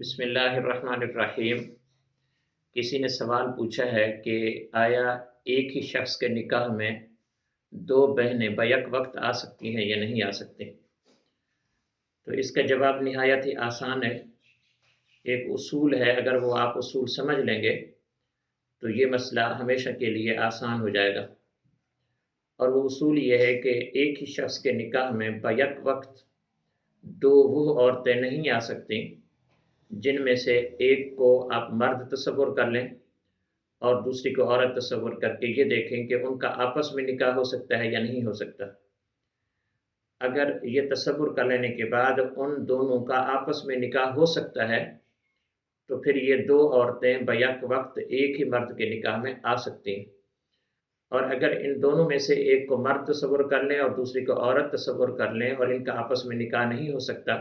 بسم اللہ الرحمن الرحیم۔ کسی نے سوال پوچھا ہے کہ آیا ایک ہی شخص کے نکاح میں دو بہنیں بیک وقت آ سکتی ہیں یا نہیں آ سکتی؟ تو اس کا جواب نہایت ہی آسان ہے۔ ایک اصول ہے، اگر وہ آپ اصول سمجھ لیں گے تو یہ مسئلہ ہمیشہ کے لیے آسان ہو جائے گا۔ اور وہ اصول یہ ہے کہ ایک ہی شخص کے نکاح میں بیک وقت دو وہ عورتیں نہیں آ سکتی جن میں سے ایک کو آپ مرد تصور کر لیں اور دوسری کو عورت تصور کر کے یہ دیکھیں کہ ان کا آپس میں نکاح ہو سکتا ہے یا نہیں ہو سکتا۔ اگر یہ تصور کر لینے کے بعد ان دونوں کا آپس میں نکاح ہو سکتا ہے تو پھر یہ دو عورتیں بیک وقت ایک ہی مرد کے نکاح میں آ سکتی ہیں۔ اور اگر ان دونوں میں سے ایک کو مرد تصور کر لیں اور دوسری کو عورت تصور کر لیں اور ان کا آپس میں نکاح نہیں ہو سکتا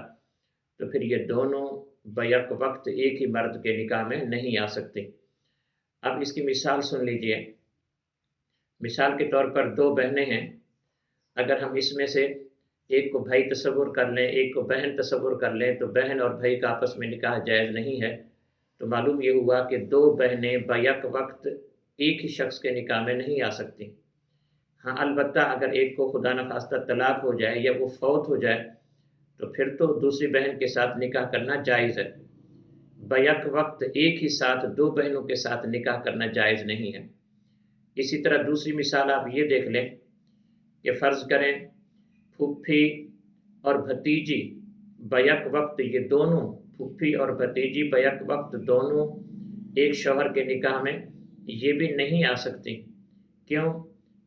تو پھر یہ دونوں بیک وقت ایک ہی مرد کے نکاح میں نہیں آ سکتی۔ اب اس کی مثال سن لیجئے۔ مثال کے طور پر دو بہنیں ہیں، اگر ہم اس میں سے ایک کو بھائی تصور کر لیں ایک کو بہن تصور کر لیں تو بہن اور بھائی کا آپس میں نکاح جائز نہیں ہے۔ تو معلوم یہ ہوا کہ دو بہنیں بیک وقت ایک ہی شخص کے نکاح میں نہیں آ سکتی۔ ہاں البتہ اگر ایک کو خدا نخواستہ طلاق ہو جائے یا وہ فوت ہو جائے تو پھر تو دوسری بہن کے ساتھ نکاح کرنا جائز ہے۔ بیک وقت ایک ہی ساتھ دو بہنوں کے ساتھ نکاح کرنا جائز نہیں ہے۔ اسی طرح دوسری مثال آپ یہ دیکھ لیں کہ فرض کریں پھوپھی اور بھتیجی بیک وقت یہ دونوں پھوپھی اور بھتیجی بیک وقت دونوں ایک شوہر کے نکاح میں یہ بھی نہیں آ سکتی۔ کیوں؟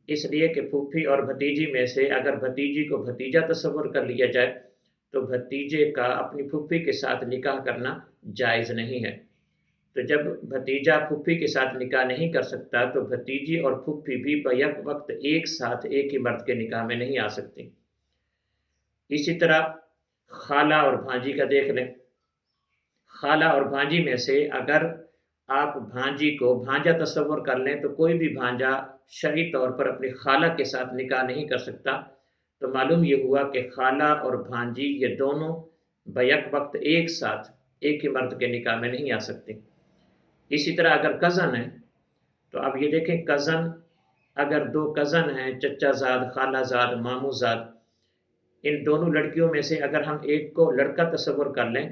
اس لیے کہ پھوپھی اور بھتیجی میں سے اگر بھتیجی کو بھتیجا تصور کر لیا جائے تو بھتیجے کا اپنی پھوپھی کے ساتھ نکاح کرنا جائز نہیں ہے۔ تو جب بھتیجا پھوپھی کے ساتھ نکاح نہیں کر سکتا تو بھتیجی اور پھوپھی بھی بیک وقت ایک ساتھ ایک ہی مرد کے نکاح میں نہیں آ سکتی۔ اسی طرح خالہ اور بھانجی کا دیکھ لیں۔ خالہ اور بھانجی میں سے اگر آپ بھانجی کو بھانجا تصور کر لیں تو کوئی بھی بھانجا شرعی طور پر اپنی خالہ کے ساتھ نکاح نہیں کر سکتا۔ تو معلوم یہ ہوا کہ خالہ اور بھانجی یہ دونوں بیک وقت ایک ساتھ ایک ہی مرد کے نکاح میں نہیں آ سکتی۔ اسی طرح اگر کزن ہے تو اب یہ دیکھیں کزن اگر دو کزن ہیں چچا زاد خالہ زاد ماموں زاد، ان دونوں لڑکیوں میں سے اگر ہم ایک کو لڑکا تصور کر لیں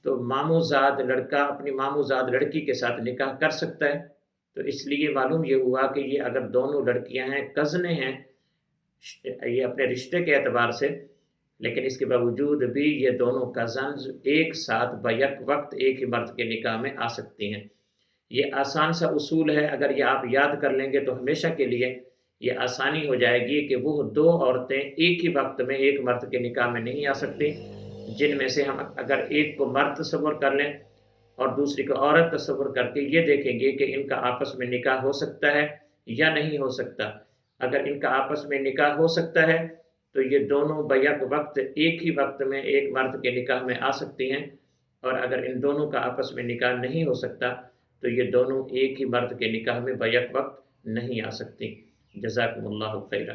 تو ماموں زاد لڑکا اپنی ماموں زاد لڑکی کے ساتھ نکاح کر سکتا ہے۔ تو اس لیے معلوم یہ ہوا کہ یہ اگر دونوں لڑکیاں ہیں کزنیں ہیں یہ اپنے رشتے کے اعتبار سے، لیکن اس کے باوجود بھی یہ دونوں کزنز ایک ساتھ بیک وقت ایک ہی مرد کے نکاح میں آ سکتی ہیں۔ یہ آسان سا اصول ہے، اگر یہ آپ یاد کر لیں گے تو ہمیشہ کے لیے یہ آسانی ہو جائے گی کہ وہ دو عورتیں ایک ہی وقت میں ایک مرد کے نکاح میں نہیں آ سکتی جن میں سے ہم اگر ایک کو مرد تصور کر لیں اور دوسری کو عورت تصور کر کے یہ دیکھیں گے کہ ان کا آپس میں نکاح ہو سکتا ہے یا نہیں ہو سکتا۔ اگر ان کا آپس میں نکاح ہو سکتا ہے تو یہ دونوں بیک وقت ایک ہی وقت میں ایک مرد کے نکاح میں آ سکتی ہیں، اور اگر ان دونوں کا آپس میں نکاح نہیں ہو سکتا تو یہ دونوں ایک ہی مرد کے نکاح میں بیک وقت نہیں آ سکتی۔ جزاکم اللہ خیرا۔